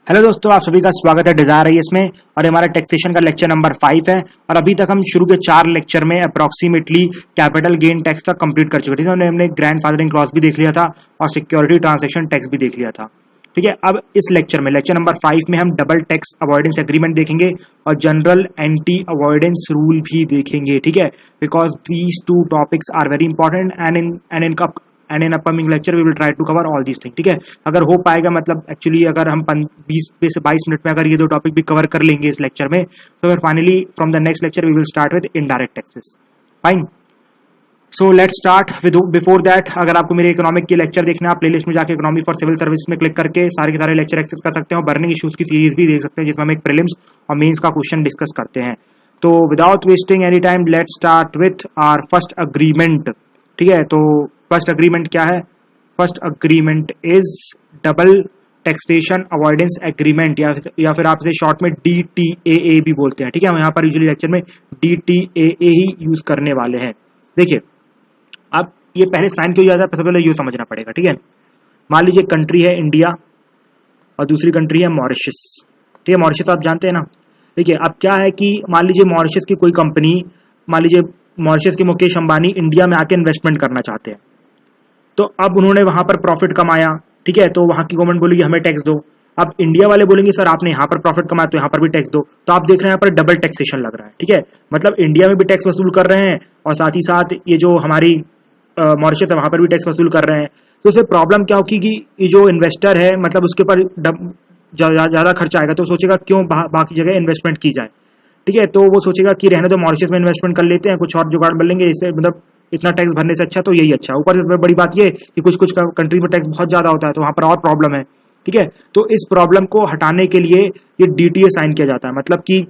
Hello दोस्तों, आप सभी का स्वागत है डिजायर आईएएस में। और ये हमारा टैक्सेशन का लेक्चर नंबर 5 है। और अभी तक हम शुरू के 4 लेक्चर में अप्रोक्सीमेटली कैपिटल गेन टैक्स तक कंप्लीट कर चुके थे। हमने ग्रैंड फादरिंग क्लॉज भी देख लिया था और सिक्योरिटी ट्रांजैक्शन टैक्स भी देख लिया था। ठीक है, अब इस लेक्चर में लेक्चर नंबर 5 में हम डबल टैक्स अवॉइडेंस एग्रीमेंट देखेंगे और जनरल एंटी अवॉइडेंस रूल भी देखेंगे। ठीक है, because these two topics are very important and in upcoming lecture we will try to cover all these thing. ठीक है, अगर हो पाएगा, मतलब एक्चुअली अगर हम 20 से 22 मिनट में अगर ये दो टॉपिक भी कवर कर लेंगे इस लेक्चर में, तो फिर finally from the next lecture we will start with indirect taxes. Fine, so let's start with before that, अगर आपको मेरे इकोनॉमिक के लेक्चर देखना है, आप प्लेलिस्ट में जाके इकोनॉमी फॉर सिविल सर्विस में क्लिक करके सारे के सारे लेक्चर एक्सेस कर सकते हैं। और बर्निंग इश्यूज की सीरीज भी देख सकते हैं जिसमें हम एक प्रीलिम्स और मेंस का क्वेश्चन डिस्कस करते हैं। तो without wasting any time let's start with our first agreement. ठीक है, तो फर्स्ट अग्रीमेंट क्या है? First agreement is double taxation avoidance agreement, या फिर आप इसे शॉर्ट में DTAA भी बोलते हैं। ठीक है, हम यहाँ पर यूजुअली लेक्चर में DTAA ही यूज करने वाले हैं। देखिए, अब ये पहले साइन क्यों किया जाता है, सबसे पहले ये समझना पड़ेगा। ठीक है, मान लीजिए कंट्री है इंडिया और दूसरी कंट्री है मॉरिशस। ठीक है, मॉरिशस आप जानते हैं ना। देखिए, अब क्या है कि मान लीजिए मॉरिशस की कोई कंपनी, मान लीजिए मॉरिशस के मुकेश अंबानी इंडिया में आके इन्वेस्टमेंट करना चाहते हैं। तो अब उन्होंने वहां पर प्रॉफिट कमाया। ठीक है, तो वहां की गवर्नमेंट बोलेगी हमें टैक्स दो। अब इंडिया वाले बोलेंगे सर आपने यहाँ पर प्रॉफिट कमाया तो यहाँ पर भी टैक्स दो। तो आप देख रहे हैं यहाँ पर डबल टैक्सेशन लग रहा है। ठीक है, मतलब इंडिया में भी टैक्स वसूल कर रहे हैं और साथ ही साथ ये जो हमारी मॉरिशस है वहां पर भी टैक्स वसूल कर रहे हैं। तो उससे प्रॉब्लम क्या होगी कि ये जो इन्वेस्टर है, मतलब उसके ऊपर ज्यादा खर्चा आएगा, तो सोचेगा क्यों बाकी जगह इन्वेस्टमेंट की जाए। ठीक है, तो वो सोचेगा कि रहने दो, मॉरिशस में इन्वेस्टमेंट कर लेते हैं, कुछ और जुगाड़ बन लेंगे, इससे मतलब इतना टैक्स भरने से अच्छा तो यही अच्छा। ऊपर से बड़ी बात ये कि कुछ कुछ कंट्री में टैक्स बहुत ज्यादा होता है, तो वहां पर और प्रॉब्लम है। ठीक है, तो इस प्रॉब्लम को हटाने के लिए ये DTA साइन किया जाता है, मतलब कि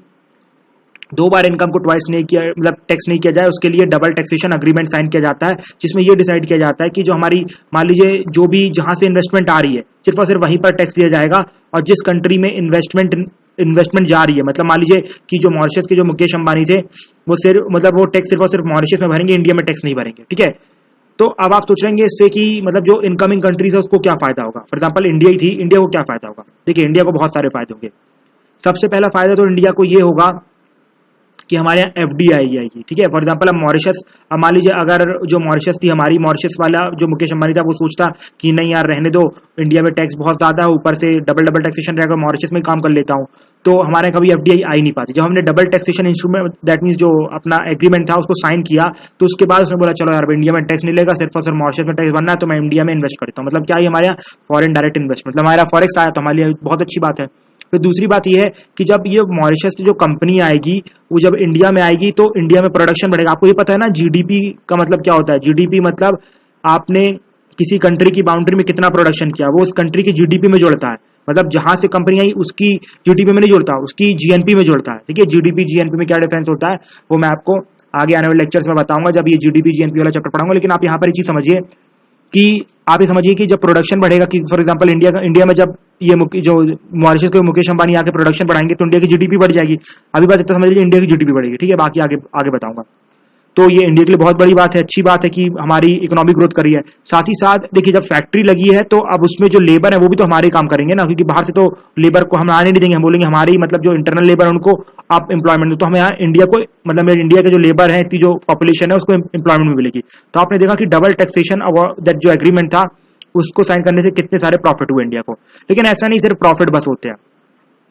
2 बार इनकम को ट्वाइस नहीं किया, मतलब टैक्स नहीं किया जाए, उसके लिए डबल टैक्सेशन अग्रीमेंट साइन किया जाता है, जिसमें ये डिसाइड किया जाता है कि जो हमारी, मान लीजिए जो भी जहां से इन्वेस्टमेंट आ रही है सिर्फ और सिर्फ वहीं पर टैक्स दिया जाएगा। और जिस कंट्री में इन्वेस्टमेंट जा रही है, मतलब मान लीजिए कि जो मॉरिशस के जो मुकेश अंबानी थे वो सिर्फ, मतलब वो टैक्स सिर्फ और सिर्फ मॉरिशस में भरेंगे, इंडिया में टैक्स नहीं भरेंगे। ठीक है, तो अब आप सोच रहे इससे कि मतलब जो इनकमिंग कंट्रीज है उसको क्या फायदा होगा। फॉर एग्जांपल इंडिया ही थी, इंडिया को क्या फायदा होगा? देखिए, इंडिया को बहुत सारे फायदे होंगे। सबसे पहला फायदा तो इंडिया को ये होगा कि हमारे यहाँ FDI आएगी। ठीक है, फॉर एग्जांपल अब मॉरिशस, अब मान लीजिए अगर जो मॉरिशस थी हमारी, मॉरिशस वाला जो मुकेश अंबानी था वो सोचता कि नहीं यार रहने दो, इंडिया में टैक्स बहुत ज्यादा है, ऊपर से डबल टैक्सेशन रहेगा, मॉरिशस में काम कर लेता हूँ, तो हमारे कभी FDI आ ही नहीं पाती। जब हमने double taxation instrument, that mean जो अपना एग्रीमेंट था उसको साइन किया, तो उसके बाद उसने बोला चलो यार इंडिया में टैक्स नहीं लेगा, सिर्फ और सिर्फ मॉरिशस में टैक्स बनना है, तो मैं इंडिया में इन्वेस्ट करता हूँ। मतलब क्या है हमारे यहाँ फॉरेन डायरेक्ट इन्वेस्टमेंट, मतलब हमारा फॉरेक्स आया तो हमारे लिए बहुत अच्छी बात है। फिर दूसरी बात यह है कि जब ये मॉरिशस की जो कंपनी आएगी वो जब इंडिया में आएगी तो इंडिया में प्रोडक्शन बढ़ेगा। आपको ये पता है ना GDP का मतलब क्या होता है? GDP मतलब आपने किसी कंट्री की बाउंड्री में कितना प्रोडक्शन किया, वो उस कंट्री की GDP में जोड़ता है। मतलब जहां से कंपनी आई उसकी GDP में नहीं जोड़ता, उसकी GNP में जोड़ता है। ठीक है, GDP GNP में क्या डिफरेंस होता है वो मैं आपको आगे आने वाले लेक्चर्स में बताऊंगा, जब ये GDP GNP वाला चैप्टर पढ़ाऊंगा। लेकिन आप यहाँ पर एक चीज समझिए कि आप ये समझिए कि जब प्रोडक्शन बढ़ेगा, कि फॉर एग्जांपल इंडिया में जब ये जो मॉरिशस के मुकेश अंबानी आके प्रोडक्शन बढ़ाएंगे तो इंडिया की GDP बढ़ जाएगी। अभी बात इतना समझ लीजिए, इंडिया की GDP बढ़ेगी। ठीक है, बाकी आगे बताऊंगा। तो ये इंडिया के लिए बहुत बड़ी बात है, अच्छी बात है कि हमारी इकोनॉमी ग्रोथ करी है। साथ ही साथ देखिए, जब फैक्ट्री लगी है तो अब उसमें जो लेबर है वो भी तो हमारे काम करेंगे ना, क्योंकि बाहर से तो लेबर को हम आने नहीं देंगे। हम बोलेंगे हमारी, मतलब जो इंटरनल लेबर है उनको आप एम्प्लॉयमेंट दो, तो हमें यहाँ इंडिया को, मतलब इंडिया के जो लेबर है, इतनी जो पॉपुलेशन है उसको एम्प्लॉयमेंट भी मिलेगी। तो आपने देखा कि डबल टैक्सेशन दैट जो एग्रीमेंट था उसको साइन करने से कितने सारे प्रॉफिट हुए इंडिया को। लेकिन ऐसा नहीं सिर्फ प्रॉफिट बस होते हैं,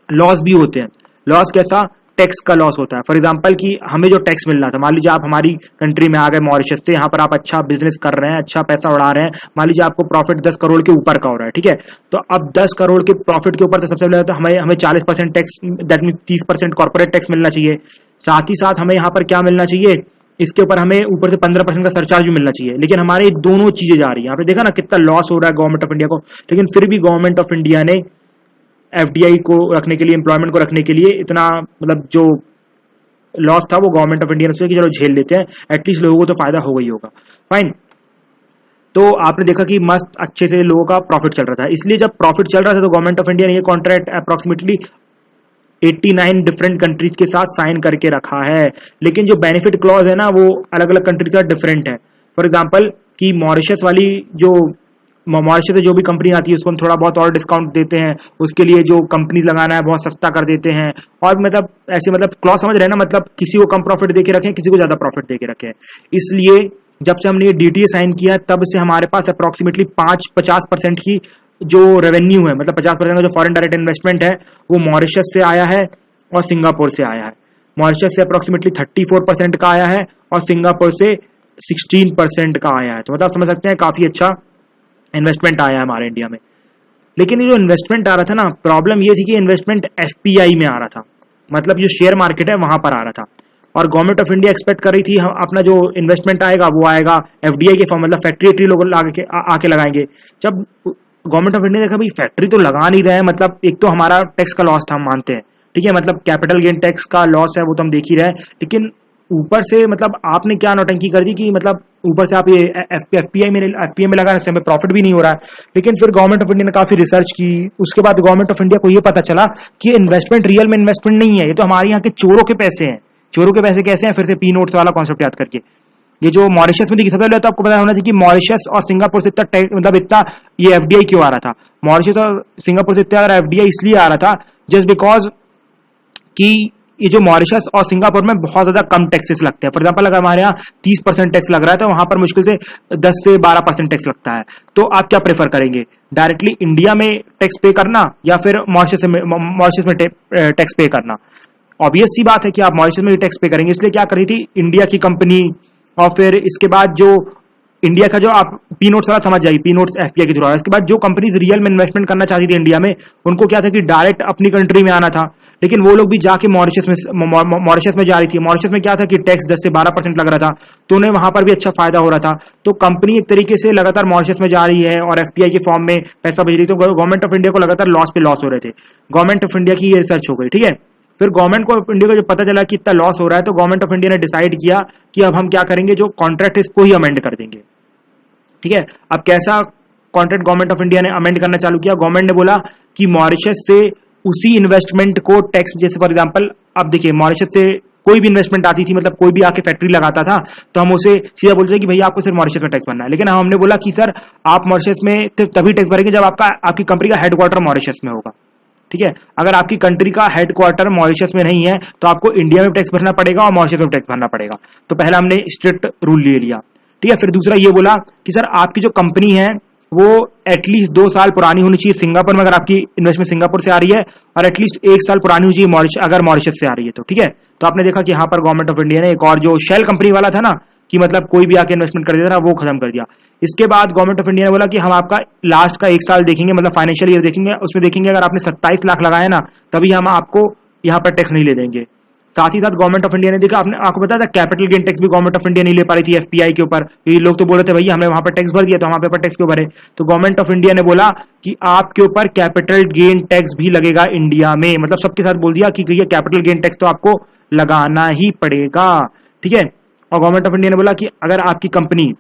लॉस भी होते हैं। लॉस कैसा? टैक्स का लॉस होता है। फॉर एग्जांपल कि हमें जो टैक्स मिलना था, मान लीजिए आप हमारी कंट्री में आ गए मॉरिशस से, यहाँ पर आप अच्छा बिजनेस कर रहे हैं, अच्छा पैसा उड़ा रहे हैं, मान लीजिए आपको प्रॉफिट 10 करोड़ के ऊपर का हो रहा है। ठीक है, तो अब 10 करोड़ के प्रॉफिट के ऊपर तो सबसे पहले तो हमें 40% tax, that mean 30% corporate tax मिलना चाहिए। साथ ही साथ हमें यहाँ पर क्या मिलना चाहिए, इसके ऊपर हमें ऊपर से 15% का सरचार्ज भी मिलना चाहिए। लेकिन हमारे दोनों चीजें जा रही है। आपने देखा ना कितना लॉस हो रहा है गवर्नमेंट ऑफ इंडिया को, लेकिन फिर भी गवर्नमेंट ऑफ इंडिया ने FDI को रखने के लिए, एम्प्लॉयमेंट को रखने के लिए इतना, मतलब जो लॉस था वो गवर्नमेंट ऑफ इंडिया ने सोचा कि चलो झेल लेते हैं, एटलीस्ट लोगों को तो फायदा होगा ही होगा। फाइन, तो आपने देखा कि मस्त अच्छे से लोगों का प्रॉफिट चल रहा था। इसलिए जब प्रॉफिट चल रहा था तो गवर्नमेंट ऑफ इंडिया ने ये कॉन्ट्रैक्ट अप्रोक्सीमेटली 89 डिफरेंट कंट्रीज के साथ साइन करके रखा है। लेकिन जो बेनिफिट क्लॉज है ना वो अलग अलग कंट्रीज का डिफरेंट है। फॉर एग्जाम्पल कि मॉरिशस वाली जो मॉरिशस से जो भी कंपनी आती है उसको हम थोड़ा बहुत और डिस्काउंट देते हैं, उसके लिए जो कंपनीज लगाना है बहुत सस्ता कर देते हैं, और मतलब ऐसे मतलब क्लॉज समझ रहे हैं ना, मतलब किसी को कम प्रॉफिट दे के रखें, किसी को ज्यादा प्रॉफिट दे के रखें। इसलिए जब से हमने ये डीटीए साइन किया तब से हमारे पास अप्रोक्सीमेटली 50% की जो रेवेन्यू है, मतलब 50% का जो फॉरेन डायरेक्ट इन्वेस्टमेंट है वो मॉरिशस से आया है और सिंगापुर से आया है। मॉरिशस से अप्रोक्सीमेटली 34% का आया है और सिंगापुर से 16% का आया है। तो मतलब समझ सकते हैं काफी अच्छा इन्वेस्टमेंट आया है हमारे इंडिया में। लेकिन ये जो इन्वेस्टमेंट आ रहा था ना, प्रॉब्लम ये थी कि इन्वेस्टमेंट एफपीआई में आ रहा था, मतलब जो शेयर मार्केट है वहां पर आ रहा था। और गवर्नमेंट ऑफ इंडिया एक्सपेक्ट कर रही थी अपना जो इन्वेस्टमेंट आएगा वो आएगा एफडीआई के फॉर्म, मतलब फैक्ट्री लोग आके लगाएंगे। जब गवर्नमेंट ऑफ इंडिया ने देखा भाई फैक्ट्री तो लगा नहीं रहे हैं, मतलब एक तो हमारा टैक्स का लॉस था हम मानते हैं, ठीक है, मतलब कैपिटल गेन टैक्स का लॉस है वो तो हम देख ही रहे हैं, लेकिन ऊपर से मतलब आपने क्या नौटंकी कर दी कि मतलब ऊपर से आप ये एफपीआई में लगा रहे, हमें प्रॉफिट भी नहीं हो रहा है। लेकिन फिर गवर्नमेंट ऑफ इंडिया ने काफी रिसर्च की, उसके बाद गवर्नमेंट ऑफ इंडिया को ये पता चला कि इन्वेस्टमेंट रियल में इन्वेस्टमेंट नहीं है, ये तो हमारे यहाँ के चोरों के पैसे हैं। चोरों के पैसे कैसे हैं, फिर से पी नोट्स वाला कॉन्सेप्ट याद करके, ये जो मॉरिशस में देखिए सबसे पहले तो आपको पता होना चाहिए कि मॉरिशस और सिंगापुर से इतना मतलब इतना ये एफडीआई क्यों आ रहा था। मॉरिशस और सिंगापुर से इतना एफडीआई इसलिए आ रहा था जस्ट बिकॉज कि ये जो मॉरिशस और सिंगापुर में बहुत ज्यादा कम टैक्सेस लगते हैं। फॉर एग्जांपल अगर हमारे यहाँ 30% टैक्स लग रहा है तो वहां पर मुश्किल से 10 से 12% टैक्स लगता है। तो आप क्या प्रेफर करेंगे, डायरेक्टली इंडिया में टैक्स पे करना या फिर मॉरिशस में टैक्स पे करना? ऑब्वियस सी बात है कि आप मॉरिशस में टैक्स पे करेंगे। इसलिए क्या करी थी इंडिया की कंपनी, और फिर इसके बाद जो इंडिया का जो आप पी नोट्स वाला समझ जाइए, पी नोट्स एफपीआई के थ्रू। इसके बाद जो कंपनीज रियल में इन्वेस्टमेंट करना चाहती थी इंडिया में, उनको क्या था कि डायरेक्ट अपनी कंट्री में आना था, लेकिन वो लोग भी जाके मॉरिशस में जा रही थी। मॉरिशस में क्या था कि टैक्स 10 से 12% लग रहा था, तो उन्हें वहां पर भी अच्छा फायदा हो रहा था। तो कंपनी एक तरीके से लगातार मॉरिशस में जा रही है और एफपीआई के फॉर्म में पैसा भेज रही, तो गवर्नमेंट ऑफ इंडिया को लगातार लॉस पे लॉस हो रहे थे। गवर्नमेंट ऑफ इंडिया की ये रिसर्च हो गई, ठीक है। फिर गवर्नमेंट को इंडिया को जब पता चला कि इतना लॉस हो रहा है, तो गवर्नमेंट ऑफ इंडिया ने डिसाइड किया कि अब हम क्या करेंगे, जो कॉन्ट्रैक्ट इसको ही अमेंड कर देंगे, ठीक है। अब कैसा कॉन्ट्रैक्ट गवर्नमेंट ऑफ इंडिया ने अमेंड करना चालू किया, गवर्नमेंट ने बोला कि मॉरिशस से उसी इन्वेस्टमेंट को टैक्स, जैसे फॉर एग्जांपल अब देखिए मॉरिशस से कोई भी इन्वेस्टमेंट आती थी, मतलब कोई भी आके फैक्ट्री लगाता था, तो हम उसे सीधा बोलते थे कि भैया आपको सिर्फ मॉरिशस में टैक्स भरना है। लेकिन हमने बोला कि सर आप मॉरिशस में तभी टैक्स भरेंगे जब आपकी कंपनी का हेडक्वार्टर मॉरिशस में होगा, ठीक है। अगर आपकी कंट्री का हेडक्वार्टर मॉरिशस में नहीं है तो आपको इंडिया में टैक्स भरना पड़ेगा और मॉरिशस में टैक्स भरना पड़ेगा। तो पहला हमने स्ट्रिक्ट रूल ले लिया, ठीक है। फिर दूसरा ये बोला कि सर आपकी जो कंपनी है वो एटलीस्ट 2 साल पुरानी होनी चाहिए सिंगापुर में, अगर आपकी इन्वेस्टमेंट सिंगापुर से आ रही है, और एटलीस्ट 1 साल पुरानी होनी चाहिए अगर मॉरिशस से आ रही है तो, ठीक है। तो आपने देखा कि यहाँ पर गवर्नमेंट ऑफ इंडिया ने एक और जो शेल कंपनी वाला था ना, कि मतलब कोई भी आके इन्वेस्टमेंट कर देता था, वो खत्म कर दिया। इसके बाद गवर्नमेंट ऑफ इंडिया ने बोला कि हम आपका लास्ट का 1 साल देखेंगे, मतलब फाइनेंशियल ईयर देखेंगे, उसमें देखेंगे अगर आपने 27 लाख लगाया ना तभी हम आपको यहाँ पर टैक्स नहीं ले देंगे। साथ ही साथ गवर्नमेंट ऑफ इंडिया ने देखा, आपको पता था कैपिटल गेन टैक्स भी गवर्नमेंट ऑफ इंडिया नहीं ले पा रही थी एफपीआई के ऊपर। ये लोग तो बोल रहे थे भैया हमने वहां पर टैक्स भर दिया तो हमारे ऊपर टैक्स क्यों भरे। तो गवर्नमेंट ऑफ इंडिया ने बोला कि आपके ऊपर कैपिटल गेन टैक्स भी लगेगा इंडिया में, मतलब सबके साथ बोल दिया कि ये कैपिटल गेन टैक्स तो आपको लगाना ही पड़ेगा, ठीक है। और गवर्नमेंट ऑफ इंडिया ने बोला कि अगर आपकी कंपनी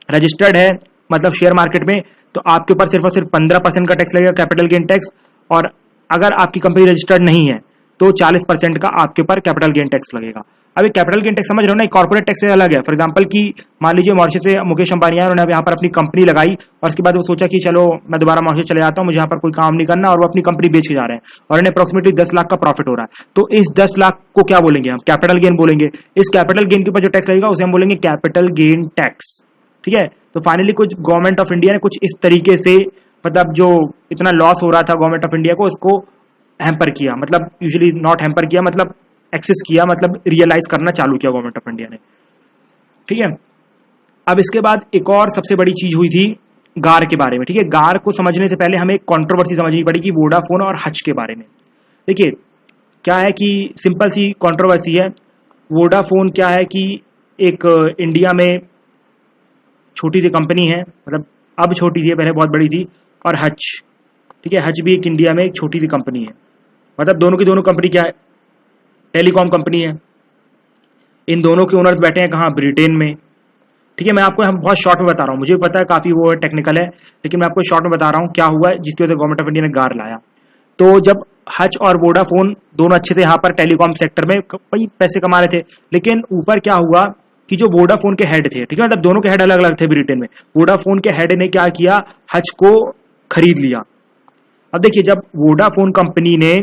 रजिस्टर्ड है मतलब शेयर मार्केट में, तो आपके ऊपर सिर्फ और सिर्फ 15% का टैक्स लगेगा कैपिटल गेन टैक्स, और अगर आपकी कंपनी रजिस्टर्ड नहीं है तो 40% का आपके ऊपर कैपिटल गेन टैक्स लगेगा। अभी कैपिटल गेन टैक्स समझ रहे हो ना, कॉर्पोरेट टैक्स से अलग है। फॉर एग्जांपल कि मान लीजिए मॉरिशस से मुकेश अंबानी आए, उन्होंने यहाँ पर अपनी कंपनी लगाई और उसके बाद वो सोचा कि चलो मैं दोबारा मॉरिशस चले जाता हूँ, मुझे यहाँ पर कोई काम नहीं करना, और वो अपनी कंपनी बेच के जा रहे हैं और इन्हें अप्रोक्सीमेटली 10 लाख का प्रॉफिट हो रहा है। तो इस 10 लाख को क्या बोलेंगे हम, कैपिटल गेन बोलेंगे। इस कैपिटल गेन के ऊपर जो टैक्स लगेगा उसे हम बोलेंगे कैपिटल गेन टैक्स, ठीक है। तो फाइनली कुछ गवर्नमेंट ऑफ इंडिया ने कुछ इस तरीके से, मतलब जो इतना लॉस हो रहा था गवर्नमेंट ऑफ इंडिया को, उसको हैम्पर किया, मतलब यूजुअली नॉट हैम्पर किया, मतलब एक्सेस किया, मतलब रियलाइज करना चालू किया गवर्नमेंट ऑफ इंडिया ने, ठीक है। अब इसके बाद एक और सबसे बड़ी चीज हुई थी गार के बारे में, ठीक है। गार को समझने से पहले हमें एक कंट्रोवर्सी समझनी पड़ी कि वोडाफोन और हच के बारे में। देखिए क्या है कि सिंपल सी कंट्रोवर्सी है। वोडाफोन क्या है कि एक इंडिया में छोटी सी कंपनी है, मतलब अब छोटी थी, पहले बहुत बड़ी थी। और हच, ठीक है, हच भी एक इंडिया में एक छोटी सी कंपनी है। मतलब दोनों की दोनों कंपनी क्या है, टेलीकॉम कंपनी है। इन दोनों के ओनर्स बैठे हैं कहाँ, ब्रिटेन में, ठीक है। मैं आपको बहुत शॉर्ट में बता रहा हूँ, मुझे पता है काफी वो टेक्निकल है, लेकिन मैं आपको शॉर्ट में बता रहा हूँ क्या हुआ है जिसकी वजह से गवर्नमेंट ऑफ इंडिया ने गार लाया। तो जब हच और वोडाफोन दोनों अच्छे थे यहाँ पर टेलीकॉम सेक्टर में, कई पैसे कमा रहे थे, लेकिन ऊपर क्या हुआ कि जो वोडाफोन के हेड थे, ठीक है, मतलब दोनों के हेड अलग अलग थे ब्रिटेन में। वोडाफोन के हेड ने क्या किया, हच को खरीद लिया। अब देखिए, जब वोडाफोन कंपनी ने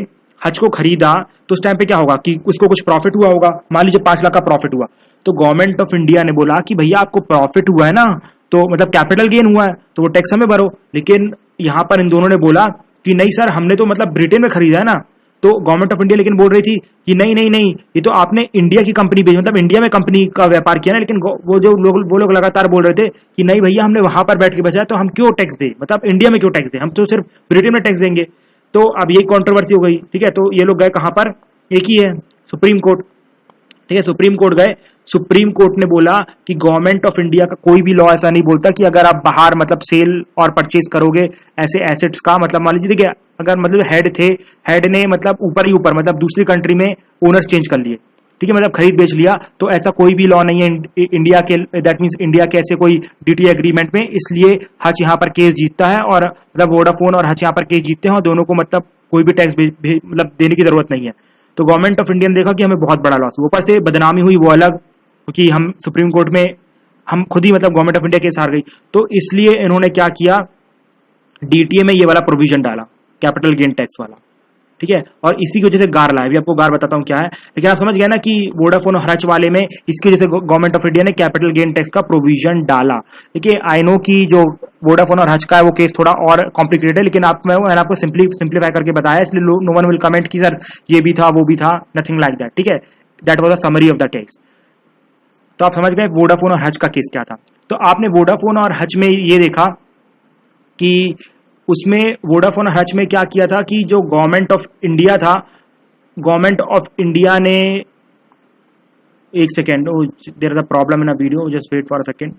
हच को खरीदा तो उस टाइम पे क्या होगा कि उसको कुछ प्रॉफिट हुआ होगा। मान लीजिए 5 लाख का प्रॉफिट हुआ, तो गवर्नमेंट ऑफ इंडिया ने बोला कि भैया आपको प्रॉफिट हुआ है ना, तो मतलब कैपिटल गेन हुआ है, तो वो टैक्स हमें भरो। लेकिन यहां पर इन दोनों ने बोला कि नहीं सर, हमने तो मतलब ब्रिटेन में खरीदा है ना। तो गवर्नमेंट ऑफ इंडिया लेकिन बोल रही थी कि नहीं नहीं नहीं, ये तो आपने इंडिया की कंपनी भेजी, मतलब इंडिया में कंपनी का व्यापार किया ना। लेकिन वो लोग लगातार बोल रहे थे कि नहीं भैया, हमने वहां पर बैठ के बचाया, तो हम क्यों टैक्स दे, मतलब इंडिया में क्यों टैक्स दे, हम तो सिर्फ ब्रिटेन में टैक्स देंगे। तो अब यही कंट्रोवर्सी हो गई, ठीक है। तो ये लोग गए कहां पर, एक ही है, सुप्रीम कोर्ट, ठीक है। सुप्रीम कोर्ट गए, सुप्रीम कोर्ट ने बोला कि गवर्नमेंट ऑफ इंडिया का कोई भी लॉ ऐसा नहीं बोलता कि अगर आप बाहर मतलब सेल और परचेज करोगे ऐसे एसेट्स का, मतलब मान लीजिए देखिए, अगर मतलब हेड थे, हेड ने मतलब ऊपर ही ऊपर मतलब दूसरी कंट्री में ओनर्स चेंज कर लिए, ठीक है, मतलब खरीद बेच लिया, तो ऐसा कोई भी लॉ नहीं है इंडिया के, दैट मींस इंडिया के ऐसे कोई डीटी एग्रीमेंट में। इसलिए हच यहाँ पर केस जीतता है, और मतलब वोडाफोन और हच यहाँ पर केस जीतते हैं, और दोनों को मतलब कोई भी टैक्स मतलब देने की जरूरत नहीं है। तो गवर्नमेंट ऑफ इंडिया ने देखा कि हमें बहुत बड़ा लॉस हुआ, ऊपर से बदनामी हुई वो अलग, क्योंकि हम सुप्रीम कोर्ट में हम खुद ही मतलब गवर्नमेंट ऑफ इंडिया केस हार गई। तो इसलिए इन्होंने क्या किया, डीटीए में ये वाला प्रोविजन डाला, कैपिटल गेन टैक्स वाला, ठीक है। और इसी की वजह से गार लाया, अभी आपको गार बताता हूं क्या है, लेकिन आप समझ गए ना कि वोडाफोन और हच वाले में इसकी वजह से गवर्नमेंट ऑफ इंडिया ने कैपिटल गेन टैक्स का प्रोविजन डाला। देखिए, आई नो कि जो वोडाफोन और हच का है वो केस थोड़ा और कॉम्प्लिकेटेड है, लेकिन मैंने आपको सिंप्लीफाई करके बताया, इसलिए नो वन विल कमेंट कि सर ये भी था वो भी था, नथिंग लाइक दैट, ठीक है। That was the summary of the case. तो आप समझ गए वोडाफोन और हच का केस क्या था। तो आपने वोडाफोन और हच में ये देखा कि उसमें वोडाफोन हच में क्या किया था कि जो गवर्नमेंट ऑफ इंडिया था, गवर्नमेंट ऑफ इंडिया ने, एक second, there is a problem in a video, just wait for a second,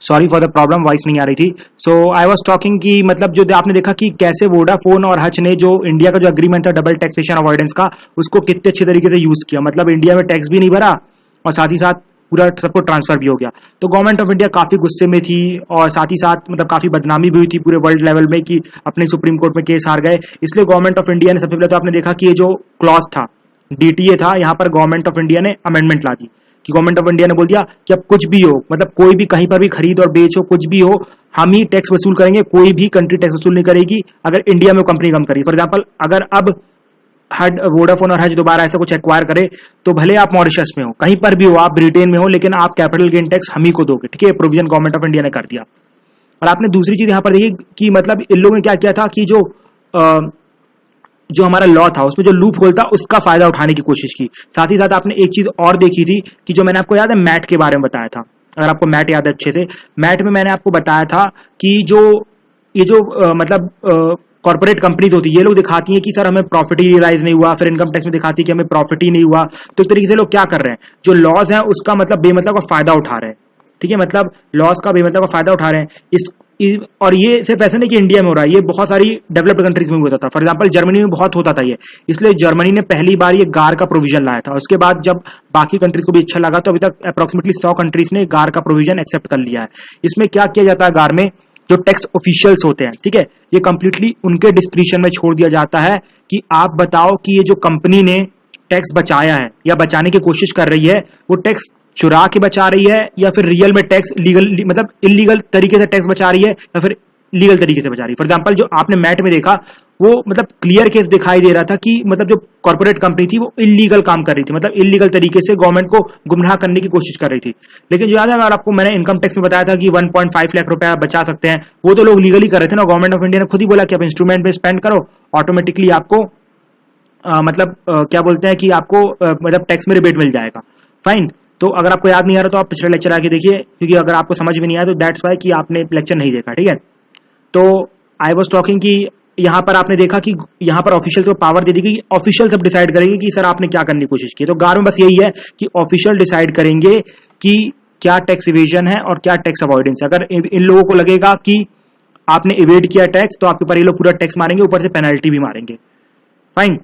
sorry for the problem, voice नहीं आ रही थी। सो आई वाज टॉकिंग कि मतलब जो आपने देखा कि कैसे वोडाफोन और हच ने जो इंडिया का जो एग्रीमेंट था डबल टैक्सेशन अवॉइडेंस का, उसको कितने अच्छे तरीके से यूज किया, मतलब इंडिया में टैक्स भी नहीं भरा और साथ ही साथ पूरा सबको ट्रांसफर भी हो गया। तो गवर्नमेंट ऑफ इंडिया काफी गुस्से में थी, और साथ ही साथ मतलब काफी बदनामी भी हुई थी पूरे वर्ल्ड लेवल में कि अपने सुप्रीम कोर्ट में केस हार गए। इसलिए गवर्नमेंट ऑफ इंडिया ने सबसे पहले तो आपने देखा कि ये जो क्लॉज था, डीटीए था, यहाँ पर गवर्नमेंट ऑफ इंडिया ने अमेंडमेंट ला दी कि गवर्नमेंट ऑफ इंडिया ने बोल दिया कि अब कुछ भी हो, मतलब कोई भी कहीं पर भी खरीद और बेच हो, कुछ भी हो, हम ही टैक्स वसूल करेंगे, कोई भी कंट्री टैक्स वसूल नहीं करेगी अगर इंडिया में कंपनी कम करेगी। फॉर एग्जाम्पल, अगर अब वोडाफोन और हच दोबारा ऐसा कुछ एक्वायर करे, तो भले आप मॉरिशस में हो, कहीं पर भी हो, आप ब्रिटेन में हो, लेकिन आप कैपिटल गेन टैक्स हम ही को दोगे, ठीक है। प्रोविजन गवर्नमेंट ऑफ इंडिया ने कर दिया। और आपने दूसरी चीज यहां पर देखी कि मतलब इन लोगों ने क्या किया था कि जो हमारा लॉ था उसमें जो लूप होल था उसका फायदा उठाने की कोशिश की। साथ ही साथ आपने एक चीज और देखी थी कि जो मैंने आपको याद है मैट के बारे में बताया था, अगर आपको मैट याद है अच्छे से, मैट में मैंने आपको बताया था कि ये जो मतलब कॉर्पोरेट कंपनीज होती है, ये लोग दिखाती हैं कि सर हमें प्रॉफिट ही रियलाइज नहीं हुआ, फिर इनकम टैक्स में दिखाती है कि हमें प्रॉफिट ही नहीं हुआ। तो इस तरीके से लोग क्या कर रहे हैं, जो लॉज है उसका मतलब बेमतलब का फायदा उठा रहे हैं, ठीक है, मतलब लॉस का बेमतलब का फायदा उठा रहे हैं। और ये सिर्फ ऐसा नहीं कि इंडिया में हो रहा है, ये बहुत सारी डेवलप्ड कंट्रीज में भी होता था। फॉर एग्जांपल जर्मनी में बहुत होता था ये, इसलिए जर्मनी ने पहली बार ये गार का प्रोविजन लाया था। उसके बाद जब बाकी कंट्रीज को भी अच्छा लगा, तो अभी तक अप्रोक्सीमेटली 100 कंट्रीज ने गार का प्रोविजन एक्सेप्ट कर लिया है। इसमें क्या किया जाता है, गार में जो टैक्स ऑफिशियल्स होते हैं, ठीक है, ये कंप्लीटली उनके डिस्क्रिप्शन में छोड़ दिया जाता है कि आप बताओ कि ये जो कंपनी ने टैक्स बचाया है या बचाने की कोशिश कर रही है, वो टैक्स चुरा के बचा रही है या फिर रियल में टैक्स लीगल मतलब इलीगल तरीके से टैक्स बचा रही है या फिर लीगल तरीके से बचा रही है। फॉर एग्जांपल, जो आपने मैट में देखा वो मतलब क्लियर केस दिखाई दे रहा था कि मतलब जो कॉर्पोरेट कंपनी थी वो इलीगल काम कर रही थी, मतलब इलीगल तरीके से गवर्नमेंट को गुमराह करने की कोशिश कर रही थी। लेकिन जो याद है, अगर आपको मैंने इनकम टैक्स में बताया था कि 1.5 लाख रुपया बचा सकते हैं, वो तो लोग लीगली कर रहे थे ना। गवर्नमेंट ऑफ इंडिया ने खुद ही बोला कि आप इंस्ट्रूमेंट में स्पेंड करो, ऑटोमेटिकली आपको क्या बोलते हैं कि आपको मतलब टैक्स में रिबेट मिल जाएगा। फाइन। तो अगर आपको याद नहीं आ रहा तो आप पिछले लेक्चर आके देखिए, क्योंकि अगर आपको समझ में नहीं आया तो दैट्स वाई कि आपने लेक्चर नहीं देखा, ठीक है। तो आई वाज टॉकिंग कि यहां पर आपने देखा कि यहां पर ऑफिशियल को पावर दे दी गई, ऑफिशियल सब डिसाइड करेंगे कि सर आपने क्या करने की कोशिश की। तो गार में बस यही है कि ऑफिशियल डिसाइड करेंगे कि क्या टैक्स इवेजन है और क्या टैक्स अवॉइडेंस है। अगर इन लोगों को लगेगा कि आपने इवेड किया टैक्स, तो आपके ऊपर ये लोग पूरा टैक्स मारेंगे, ऊपर से पेनल्टी भी मारेंगे। फाइन।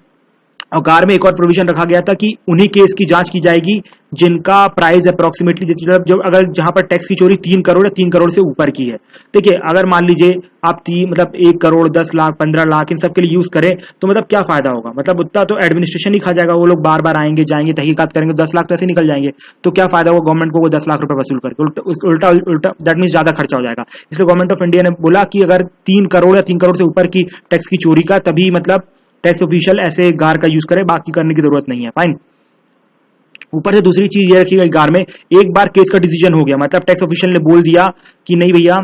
और गार में एक और प्रोविजन रखा गया था कि उन्हीं केस की जांच की जाएगी जिनका प्राइस अप्रोक्सीमेटली, जब अगर जहां पर टैक्स की चोरी 3 करोड़ या 3 करोड़ से ऊपर की है। देखिए, अगर मान लीजिए आप मतलब 1 करोड़ 10 लाख 15 लाख इन सब के लिए यूज करें तो मतलब क्या फायदा होगा, मतलब उतना तो एडमिनिस्ट्रेशन ही खा जाएगा, वो लोग बार बार आएंगे जाएंगे तहकीकात करेंगे, 10 लाख पैसे निकल जाएंगे, तो क्या फायदा होगा गवर्नमेंट को वो 10 लाख रुपए वसूल करके, उल्टा उल्टा दैट मीन ज्यादा खर्चा हो जाएगा। इसलिए गवर्नमेंट ऑफ इंडिया ने बोला कि अगर 3 करोड़ या 3 करोड़ से ऊपर की टैक्स की चोरी का, तभी मतलब टैक्स ऑफिशियल ऐसे गार का यूज करे, बाकी करने की जरूरत नहीं है। फाइन। ऊपर से दूसरी चीज ये रखी गई गार में, एक बार केस का डिसीजन हो गया, मतलब टैक्स ऑफिशियल ने बोल दिया कि नहीं भैया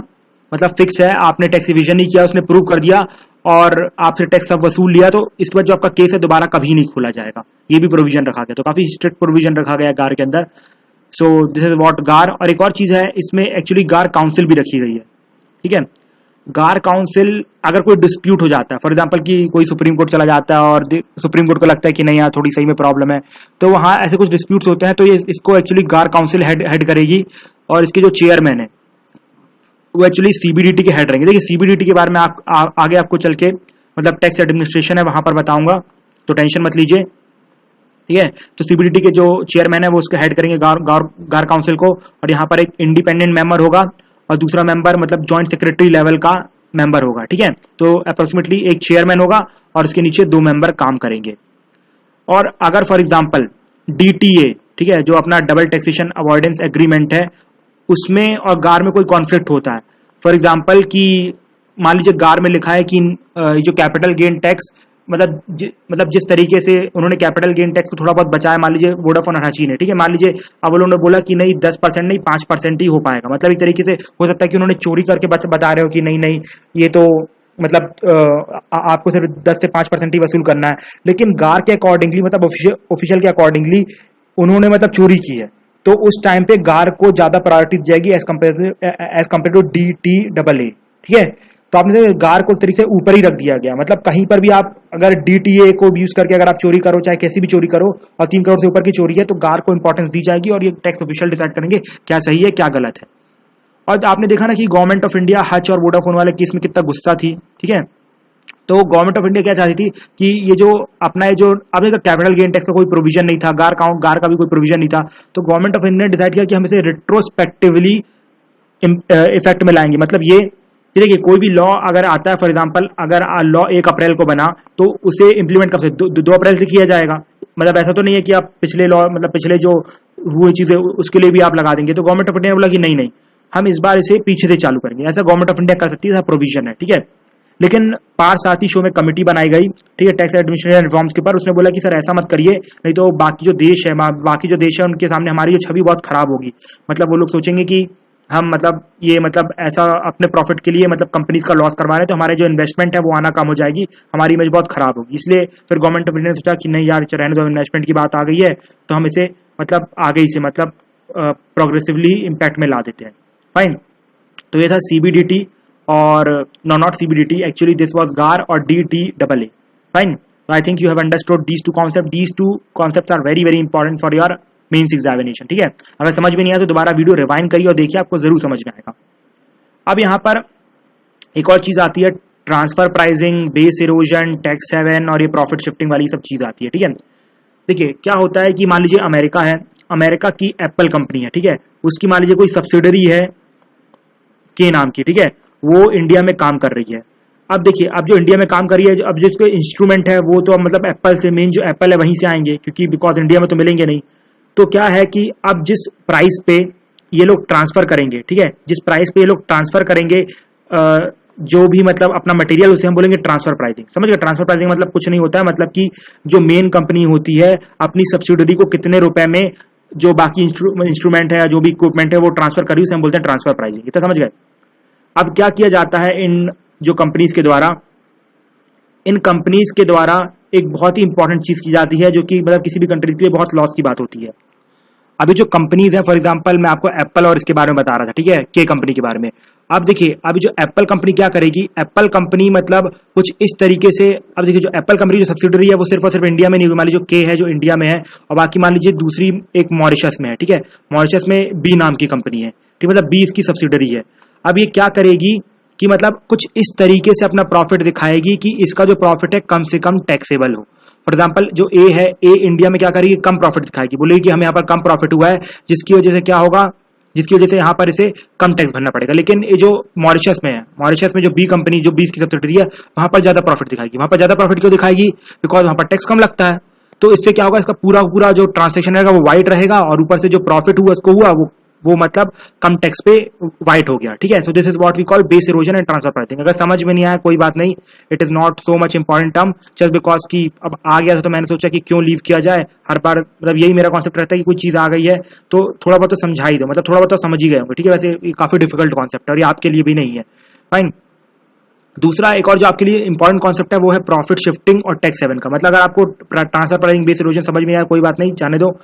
मतलब फिक्स है, आपने टैक्स इवेजन नहीं किया, उसने प्रूव कर दिया और आपसे टैक्स सब वसूल लिया, तो इसके बाद जो आपका केस है दोबारा कभी नहीं खोला जाएगा। ये भी प्रोविजन रखा गया, तो काफी स्ट्रिक्ट प्रोविजन रखा गया गार के अंदर। सो दिस इज व्हाट गार। और एक और चीज है इसमें, एक्चुअली गार काउंसिल भी रखी गई है, ठीक है। गार काउंसिल, अगर कोई डिस्प्यूट हो जाता है, फॉर एग्जांपल कि कोई सुप्रीम कोर्ट चला जाता है और सुप्रीम कोर्ट को लगता है कि नहीं यार थोड़ी सही में प्रॉब्लम है, तो वहां ऐसे कुछ डिस्प्यूट्स होते हैं, तो ये इसको एक्चुअली गार काउंसिल हेड करेगी, और इसके जो चेयरमैन है वो एक्चुअली सीबीडीटी के हेड रहेंगे। देखिए, सीबीडीटी के बारे में आगे आपको चल के मतलब टैक्स एडमिनिस्ट्रेशन है वहां पर बताऊंगा, तो टेंशन मत लीजिए, ठीक है। तो सीबीडीटी के जो चेयरमैन है वो उसको हेड करेंगे गार काउंसिल को, और यहाँ पर एक इंडिपेंडेंट मेंबर होगा और दूसरा मेंबर मतलब जॉइंट सेक्रेटरी लेवल का मेंबर होगा, ठीक है। तो अप्रोक्सीमेटली एक चेयरमैन होगा और उसके नीचे 2 मेंबर काम करेंगे। और अगर फॉर एग्जांपल डीटीए, ठीक है, जो अपना डबल टैक्सेशन अवॉइडेंस एग्रीमेंट है, उसमें और गार में कोई कॉन्फ्लिक्ट होता है, फॉर एग्जांपल कि मान लीजिए गार में लिखा है कि जो कैपिटल गेन टैक्स मतलब जिस तरीके से उन्होंने कैपिटल गेन टैक्स को थोड़ा बहुत बचाया, मान लीजिए वोडाफोन अराची ने, ठीक है, मान लीजिए अब उन्होंने बोला कि नहीं 10% नहीं 5% ही हो पाएगा, मतलब एक तरीके से हो सकता है कि उन्होंने चोरी करके बता रहे हो कि नहीं नहीं ये तो मतलब आपको सिर्फ 10 से 5% ही वसूल करना है, लेकिन गार के अकॉर्डिंगली मतलब ऑफिशियल के अकॉर्डिंगली उन्होंने मतलब चोरी की है, तो उस टाइम पे गार को ज्यादा प्रायोरिटी दी जाएगी एज कम्पेयर टू DTAA, ठीक है। तो आपने गार को एक तरीके से ऊपर ही रख दिया गया, मतलब कहीं पर भी आप अगर डीटीए को यूज करके अगर आप चोरी करो, चाहे कैसी भी चोरी करो, और 3 करोड़ से ऊपर की चोरी है, तो गार को इंपॉर्टेंस दी जाएगी और ये टैक्स ऑफिशियल डिसाइड करेंगे क्या सही है क्या गलत है। और आपने देखा ना कि गवर्नमेंट ऑफ इंडिया हच और वोडाफोन वाले केस में कितना गुस्सा थी, ठीक है। तो गवर्नमेंट ऑफ इंडिया क्या चाहती थी कि ये जो अपना ये जो अब कैपिटल गेन टैक्स का कोई प्रोविजन नहीं था, गार का भी कोई प्रोविजन नहीं था, तो गवर्नमेंट ऑफ इंडिया ने डिसाइड किया कि हम इसे रिट्रोस्पेक्टिवली इफेक्ट में लाएंगे। मतलब ये देखिए, कोई भी लॉ अगर आता है, फॉर एग्जांपल अगर लॉ 1 अप्रैल को बना, तो उसे इंप्लीमेंट कब से 2 अप्रैल से किया जाएगा। मतलब ऐसा तो नहीं है कि आप पिछले लॉ मतलब पिछले जो हुई चीजें उसके लिए भी आप लगा देंगे। तो गवर्नमेंट ऑफ इंडिया ने बोला कि नहीं नहीं, हम इस बार इसे पीछे से चालू करेंगे। ऐसा गवर्नमेंट ऑफ इंडिया कर सकती है, प्रोविजन है, ठीक है। लेकिन पारसारथी शो में कमेटी बनाई गई, ठीक है, टैक्स एडमिनिस्ट्रेशन रिफॉर्म्स के ऊपर। उसने बोला कि सर ऐसा मत करिए, नहीं तो बाकी जो देश है उनके सामने हमारी जो छवि बहुत खराब होगी। मतलब वो लोग सोचेंगे कि हम मतलब ऐसा अपने प्रॉफिट के लिए मतलब कंपनीज का लॉस करवा रहे हैं, तो हमारे जो इन्वेस्टमेंट है वो आना कम हो जाएगी, हमारी इमेज बहुत खराब होगी। इसलिए फिर गवर्नमेंट ऑफ इंडिया ने सोचा कि नहीं यार रहने दो, इन्वेस्टमेंट की बात आ गई है तो हम इसे मतलब आगे ही से मतलब प्रोग्रेसिवली इम्पैक्ट में ला देते हैं। फाइन। तो ये था सीबीडीटी और not CBDT, actually this was गार और DTAA। Fine. So I think you have understood these two concepts. These two concepts are very very important for your mains examination, ठीक है। अगर समझ में नहीं आया तो दोबारा वीडियो रिवाइंड करिए और देखिए, आपको जरूर समझ में आएगा। अब यहाँ पर एक और चीज आती है, transfer pricing, base erosion, tax haven और ये प्रॉफिट शिफ्टिंग वाली सब चीज आती है, ठीक है। देखिए क्या होता है कि मान लीजिए अमेरिका है, अमेरिका की एप्पल कंपनी है, ठीक है, उसकी मान लीजिए कोई सब्सिडरी है के नाम की, ठीक है, वो इंडिया में काम कर रही है। अब देखिए, अब जो इंडिया में काम कर रही है, अब जिसको इंस्ट्रूमेंट है वो तो मतलब एप्पल से, मेन जो एप्पल है वहीं से आएंगे, क्योंकि बिकॉज इंडिया में तो मिलेंगे नहीं। तो क्या है कि अब जिस प्राइस पे ये लोग ट्रांसफर करेंगे, ठीक है, जिस प्राइस पे ये लोग ट्रांसफर करेंगे जो भी मतलब अपना मटेरियल, उसे हम बोलेंगे ट्रांसफर प्राइसिंग। समझ गए? ट्रांसफर प्राइसिंग मतलब कुछ नहीं होता है, मतलब कि जो मेन कंपनी होती है अपनी सब्सिडरी को कितने रुपए में जो बाकी इंस्ट्रूमेंट है, जो भी इक्विपमेंट है वो ट्रांसफर करी, उसे हम बोलते हैं ट्रांसफर प्राइसिंग। ये तो समझ गए। अब क्या किया जाता है इन जो कंपनीज के द्वारा, इन कंपनीज के द्वारा एक बहुत ही इंपॉर्टेंट चीज की जाती है, जो कि मतलब किसी भी कंट्री के लिए बहुत लॉस की बात होती है। अभी जो कंपनीज है, फॉर एग्जांपल मैं आपको एप्पल और इसके बारे में बता रहा था, ठीक है, के कंपनी के बारे में। अब देखिए, अभी जो एप्पल कंपनी क्या करेगी, एप्पल कंपनी मतलब कुछ इस तरीके से, अब देखिए जो एप्पल कंपनी जो सब्सिडरी है वो सिर्फ और सिर्फ इंडिया में नहीं हुई, मान लीजिए जो के है जो इंडिया में है, और बाकी मान लीजिए दूसरी एक मॉरिशस में है, ठीक है, मॉरिशस में बी नाम की कंपनी है, ठीक, मतलब बी इसकी सब्सिडरी है। अब ये क्या करेगी कि मतलब कुछ इस तरीके से अपना प्रॉफिट दिखाएगी कि इसका जो प्रॉफिट है कम से कम टैक्सेबल हो। फॉर एग्जाम्पल जो ए है, ए इंडिया में क्या करेगी, कम प्रॉफिट दिखाएगी, बोलेगी कि हमें यहाँ पर कम प्रॉफिट हुआ है, जिसकी वजह से क्या होगा, जिसकी वजह से यहाँ पर इसे कम टैक्स भरना पड़ेगा। लेकिन ये जो मॉरिशस में है, मॉरिशस में जो बी कंपनी, जो 20 की सब्सिडरी है, वहां पर ज्यादा प्रॉफिट दिखाएगी। वहां पर ज्यादा प्रॉफिट क्यों दिखाएगी, बिकॉज वहां पर टैक्स कम लगता है। तो इससे क्या होगा, इसका पूरा पूरा जो ट्रांसेक्शन रहेगा वो वाइट रहेगा, और ऊपर से जो प्रॉफिट हुआ उसको हुआ वो मतलब कम टैक्स पे वाइट हो गया। ठीक है, so this is what we call base erosion and transfer pricing. अगर समझ में नहीं आया कोई बात नहीं, it is not so much important term, just because की अब आ गया था तो मैंने सोचा कि क्यों लीव किया जाए हर बार। मतलब यही मेरा कॉन्सेप्ट रहता है कि कोई चीज आ गई है तो थोड़ा बहुत तो समझा ही दो, मतलब थोड़ा बहुत तो समझ ही गए होंगे। ठीक है, वैसे ये काफी डिफिकल्ट कॉन्सेप्ट है और ये आपके लिए भी नहीं है। फाइन। दूसरा एक और जो आपके लिए इंपॉर्टेंट कॉन्सेप्ट है वो है प्रॉफिट शिफ्टिंग और टैक्स हेवन का। मतलब अगर आपको ट्रांसफर प्राइसिंग, बेस इरोजन समझ में आया कोई बात नहीं, जाने दो,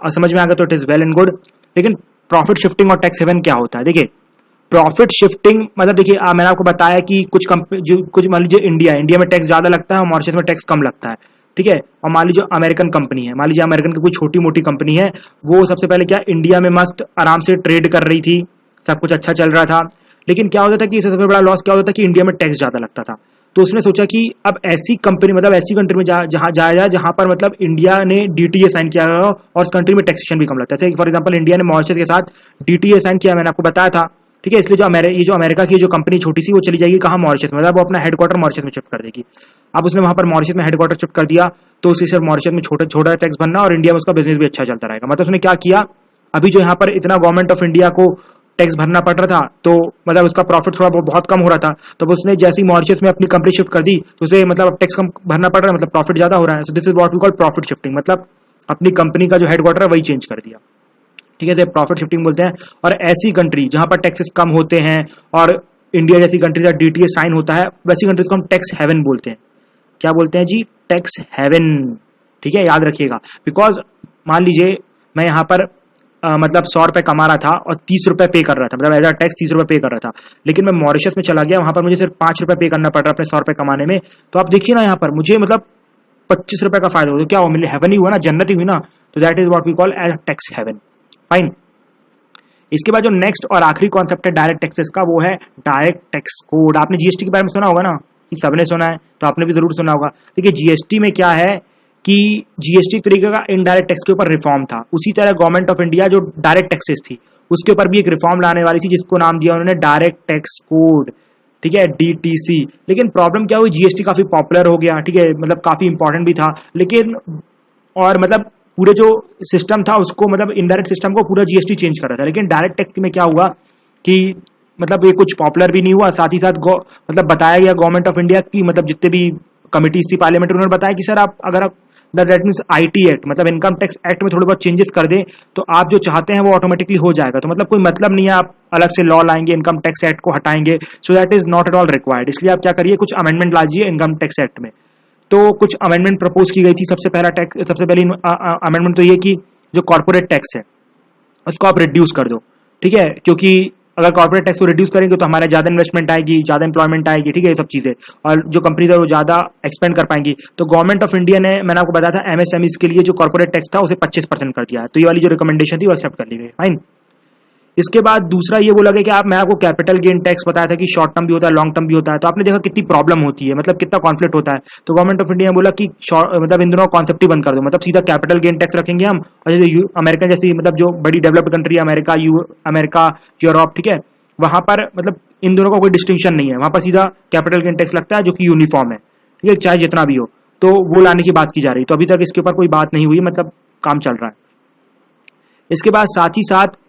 और समझ में आ गया तो it is well and good. लेकिन प्रॉफिट शिफ्टिंग और टैक्स हेवन क्या होता है, देखिए प्रॉफिट शिफ्टिंग मतलब देखिए मैंने आपको बताया कि कुछ मान लीजिए इंडिया में टैक्स ज्यादा लगता है और मॉरिशस में टैक्स कम लगता है। ठीक है, और मान लीजिए अमेरिकन कंपनी है, मान लीजिए अमेरिकन की कोई छोटी मोटी कंपनी है, वो सबसे पहले क्या इंडिया में मस्त आराम से ट्रेड कर रही थी, सब कुछ अच्छा चल रहा था। लेकिन क्या होता था कि सबसे बड़ा लॉस क्या होता था कि इंडिया में टैक्स ज्यादा लगता था। तो उसने सोचा कि अब ऐसी कंपनी, मतलब ऐसी कंट्री में जहां जाया जाए जहां पर मतलब इंडिया ने डीटीए साइन किया हो और उस कंट्री में टैक्सेशन भी कम लगता है। जैसे फॉर एग्जांपल इंडिया ने मॉरिशस के साथ डीटीए साइन किया, मैंने आपको बताया था। ठीक है, इसलिए ये जो अमेरिका की जो कंपनी छोटी सी, वो चली जाएगी कहाँ, मॉरिशस में, मतलब वो अपना हेडक्वार्टर मॉरिशस में शिफ्ट कर देगी। अब उसने वहां पर मॉरिशस में हेडक्वार्टर शिफ्ट कर दिया तो उसे सिर्फ मॉरिशस में छोटा टैक्स भरना और इंडिया में उसका बिजनेस भी अच्छा चलता रहेगा। मतलब उसने क्या किया, अभी जो यहाँ पर इतना गवर्नमेंट ऑफ इंडिया को टैक्स भरना पड़ रहा था तो मतलब उसका प्रॉफिट थोड़ा बहुत कम हो रहा था, तो उसने जैसे ही मॉरिशस में अपनी कंपनी शिफ्ट कर दी तो उसे मतलब टैक्स कम भरना पड़ रहा है, मतलब प्रॉफिट ज्यादा हो रहा है। So this is what we call profit shifting, मतलब अपनी कंपनी का जो हेडक्वार्टर है वही चेंज कर दिया। ठीक है, प्रॉफिट शिफ्टिंग बोलते हैं। और ऐसी कंट्री जहां पर टैक्सेस कम होते हैं और इंडिया जैसी कंट्री का डीटीए साइन होता है, वैसी कंट्रीज को हम टैक्स हेवन बोलते हैं। क्या बोलते हैं जी, टैक्स हेवन। ठीक है, याद रखिएगा, बिकॉज मान लीजिए मैं यहाँ पर मतलब 100 रुपए कमा रहा था और 30 रुपए पे कर रहा था, मतलब एज अ टैक्स 30 रुपए पे कर रहा था। लेकिन मैं मॉरिशस में चला गया, वहां पर मुझे सिर्फ 5 रुपए पे करना पड़ रहा है अपने 100 रुपए कमाने में। तो आप देखिए ना, यहाँ पर मुझे मतलब 25 रुपए का फायदा हो, तो क्या हुआ, मेरे हेवन ही हुआ ना, जन्नत ही हुई ना। तो that is what we call as tax haven. Fine. इसके बाद जो नेक्स्ट और आखिरी कॉन्सेप्ट है डायरेक्ट टैक्सेस का, वो है डायरेक्ट टैक्स कोड। आपने जीएसटी के बारे में सुना होगा ना, कि सबने सुना है, तो आपने भी जरूर सुना होगा। देखिए जीएसटी में क्या है कि जीएसटी एक तरीके का इनडायरेक्ट टैक्स के ऊपर रिफॉर्म था। उसी तरह गवर्नमेंट ऑफ इंडिया जो डायरेक्ट टैक्सेस थी उसके ऊपर भी एक रिफॉर्म लाने वाली थी, जिसको नाम दिया उन्होंने डायरेक्ट टैक्स कोड। ठीक है, डीटीसी। लेकिन प्रॉब्लम क्या हुई, जीएसटी काफी पॉपुलर हो गया, ठीक है, मतलब काफी इंपॉर्टेंट भी था, लेकिन और मतलब पूरे जो सिस्टम था उसको, मतलब इनडायरेक्ट सिस्टम को पूरा जीएसटी चेंज कर रहा था। लेकिन डायरेक्ट टैक्स में क्या हुआ कि मतलब ये कुछ पॉपुलर भी नहीं हुआ, साथ ही साथ मतलब बताया गया गवर्नमेंट ऑफ इंडिया की, मतलब जितने भी कमिटीज थी पार्लियामेंट, उन्होंने बताया कि सर आप अगर आप दैट मीन्स आईटी एक्ट, मतलब इनकम टैक्स एक्ट में थोड़े बहुत चेंजेस कर दें तो आप जो चाहते हैं वो ऑटोमेटिकली हो जाएगा। तो मतलब कोई मतलब नहीं है आप अलग से लॉ लाएंगे, इनकम टैक्स एक्ट को हटाएंगे। So that is not at all required. इसलिए आप क्या करिए, कुछ अमेंडमेंट लाजिए इनकम टैक्स एक्ट में। तो कुछ अमेंडमेंट प्रपोज की गई थी। सबसे पहली अमेंडमेंट तो ये कि जो कॉर्पोरेट टैक्स है उसको आप रिड्यूस कर दो। ठीक है, क्योंकि अगर कॉर्पोरेट टैक्स को रिड्यूस करेंगे तो हमारा ज्यादा इन्वेस्टमेंट आएगी, ज्यादा एम्प्लॉयमेंट आएगी। ठीक है, ये सब चीजें, और जो कंपनीज है वो ज्यादा एक्सपेंड कर पाएंगी। तो गवर्नमेंट ऑफ इंडिया ने, मैंने आपको बताया था, एमएसएमईज के लिए जो कॉर्पोरेट टैक्स था उसे 25% कर दिया। तो ये वाली जो रिकमेंडेशन थी वो एक्सेप्ट कर ली गई। फाइन। इसके बाद दूसरा ये बोला गया कि मैं आपको कैपिटल गेन टैक्स बताया था कि शॉर्ट टर्म भी होता है, लॉन्ग टर्म भी होता है। तो आपने देखा कितनी प्रॉब्लम होती है, मतलब कितना कॉन्फ्लिक्ट होता है। तो गवर्नमेंट ऑफ इंडिया ने बोला कि मतलब इन दोनों कॉन्सेप्ट ही बंद कर दो, मतलब सीधा कैपिटल गेन टैक्स रखेंगे हम। और जैसे अमेरिकन जैसी, मतलब जो बड़ी डेवलप्ड कंट्री है, अमेरिका, यूरोप, ठीक है, वहां पर मतलब इन दोनों का कोई डिस्टिंक्शन नहीं है, वहां पर सीधा कैपिटल गेन टैक्स लगता है जो कि यूनिफॉर्म है। ठीक है, चाहे जितना भी हो। तो वो लाने की बात की जा रही। तो अभी तक इसके ऊपर कोई बात नहीं हुई, मतलब काम चल रहा है। इसके बाद साथ ही साथ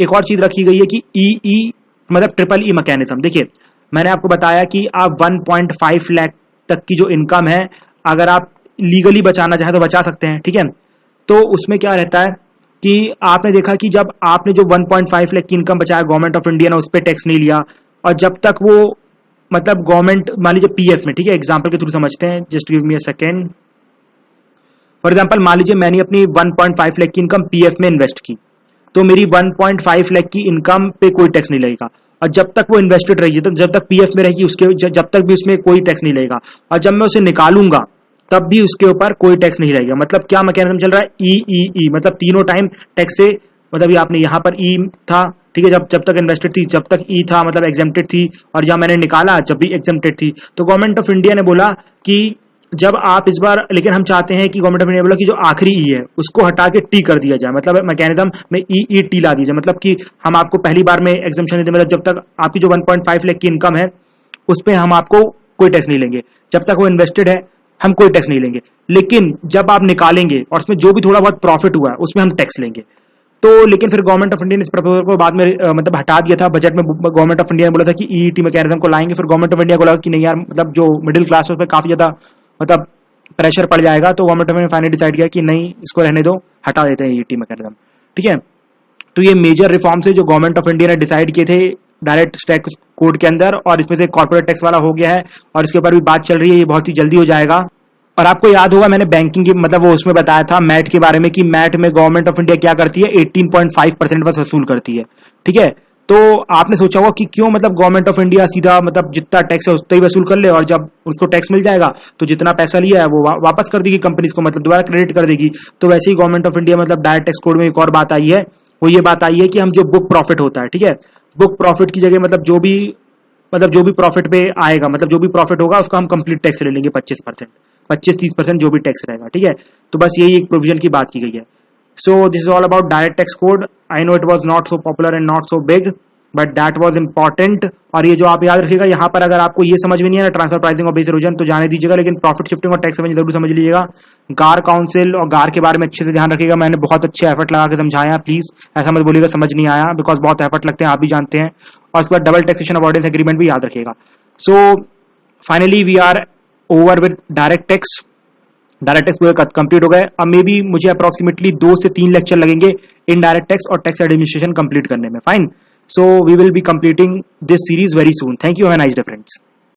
एक और चीज रखी गई है कि ई मतलब ट्रिपल ई मैकेनिज्म। देखिए मैंने आपको बताया कि आप 1.5 लाख तक की जो इनकम है, अगर आप लीगली बचाना चाहें तो बचा सकते हैं। ठीक है, तो उसमें क्या रहता है कि आपने देखा कि जब आपने जो 1.5 लाख की इनकम बचाया, गवर्नमेंट ऑफ इंडिया ने उस पर टैक्स नहीं लिया। और जब तक वो मतलब गवर्नमेंट, मान लीजिए पीएफ में, ठीक है, एग्जाम्पल के थ्रू समझते हैं, just give me a second. For example मान लीजिए मैंने अपनी 1.5 लाख की इनकम पीएफ में इन्वेस्ट की, तो मेरी 1.5 लाख की इनकम पे कोई टैक्स नहीं लगेगा। और जब तक वो इन्वेस्टेड रहेगी, तो जब तक पीएफ में रहेगी, उसके जब तक भी उसमें कोई टैक्स नहीं लगेगा। और जब मैं उसे निकालूंगा तब भी उसके ऊपर कोई टैक्स नहीं रहेगा। मतलब क्या मैकेनिज्म चल रहा है, ई, मतलब तीनों टाइम टैक्स से, मतलब ये आपने यहाँ पर ई था, ठीक है, जब तक इन्वेस्टेड थी जब तक ई था, मतलब एग्जेम्प्टेड थी, और जब मैंने निकाला जब भी एग्जेम्प्टेड थी। तो गवर्नमेंट ऑफ इंडिया ने बोला कि जब आप इस बार, लेकिन हम चाहते हैं कि गवर्नमेंट ऑफ इंडिया बोला कि जो आखिरी ई है उसको हटा के टी कर दिया जाए, मतलब मैकेनिज्म में ई टी ला दीजिए, मतलब कि हम आपको पहली बार में एग्जाम्पशन देते, मतलब जब तक आपकी जो 1.5 लाख की इनकम है उस पर हम आपको कोई टैक्स नहीं लेंगे, जब तक वो इन्वेस्टेड है हम कोई टैक्स नहीं लेंगे, लेकिन जब आप निकालेंगे और उसमें जो भी थोड़ा बहुत प्रॉफिट हुआ है उसमें हम टैक्स लेंगे। तो लेकिन फिर गवर्नमेंट ऑफ इंडिया ने इस प्रपोजल को बाद में मतलब हटा दिया था। बजट में गवर्नमेंट ऑफ इंडिया ने बोला था कि ईईटी मैकेनिज्म को लाएंगे, फिर गवर्नमेंट ऑफ इंडिया को लगा कि नहीं यार, मतलब जो मिडिल क्लास है उस पर काफी ज्यादा मतलब प्रेशर पड़ जाएगा, तो गवर्नमेंट ऑफ इंडिया ने फाइनली डिसाइड किया कि नहीं, इसको रहने दो, हटा देते हैं ईईटी मैकेनिज्म। ठीक है, तो ये मेजर रिफॉर्म्स है जो गवर्नमेंट ऑफ इंडिया ने डिसाइड किए थे डायरेक्ट टैक्स कोड के अंदर, और इसमें से कॉर्पोरेट टैक्स वाला हो गया है और इसके ऊपर भी बात चल रही है, ये बहुत ही जल्दी हो जाएगा। और आपको याद होगा मैंने बैंकिंग की मतलब वो उसमें बताया था मैट के बारे में कि मैट में गवर्नमेंट ऑफ इंडिया क्या करती है, 18.5% बस वसूल करती है। ठीक है, तो आपने सोचा होगा कि क्यों, मतलब गवर्नमेंट ऑफ इंडिया सीधा मतलब जितना टैक्स है उतना ही वसूल कर ले, और जब उसको टैक्स मिल जाएगा तो जितना पैसा लिया है वो वापस कर देगी कंपनीज को, मतलब दोबारा क्रेडिट कर देगी। तो वैसे ही गवर्नमेंट ऑफ इंडिया मतलब डायरेक्ट टैक्स कोड में एक और बात आई है, वो ये बात आई है कि हम जो बुक प्रॉफिट होता है, ठीक है, बुक प्रॉफिट की जगह मतलब जो भी प्रॉफिट पे आएगा, मतलब जो भी प्रॉफिट होगा उसका हम कंप्लीट टैक्स ले लेंगे 25%, 25-30% जो भी टैक्स रहेगा। ठीक है, तो बस यही एक प्रोविजन की बात की गई है। So this is all about direct tax code. I know it was not so popular and not so big, but that was important. और ये जो आप याद रखिएगा, यहाँ पर अगर आपको ये समझ में नहीं है ना ट्रांसफर प्राइसिंग और बेस इरोजन, तो जाने दीजिएगा, लेकिन प्रॉफिट शिफ्टिंग और टैक्स जरूर समझ लीजिएगा। गार काउंसिल और गार के बारे में अच्छे से ध्यान रखिएगा, मैंने बहुत अच्छे एफर्ट लगा के समझाया, प्लीज ऐसा मत बोलिएगा समझ नहीं आया, बिकॉज बहुत एफर्ट लगते हैं, आप भी जानते हैं। और उसके बाद डबल टैक्सेशन अवॉइडेंस एग्रीमेंट भी याद रखिएगा। So finally we are over with direct tax. Direct tax पूरे कंप्लीट हो गए। अब मे बी मुझे अप्रोक्सीमेटली 2 से 3 लेक्चर लगेंगे इनडायरेक्ट टैक्स और टैक्स एडमिनिस्ट्रेशन कंप्लीट करने में। Fine, so we will be completing this series very soon. Thank you, have a nice day friends.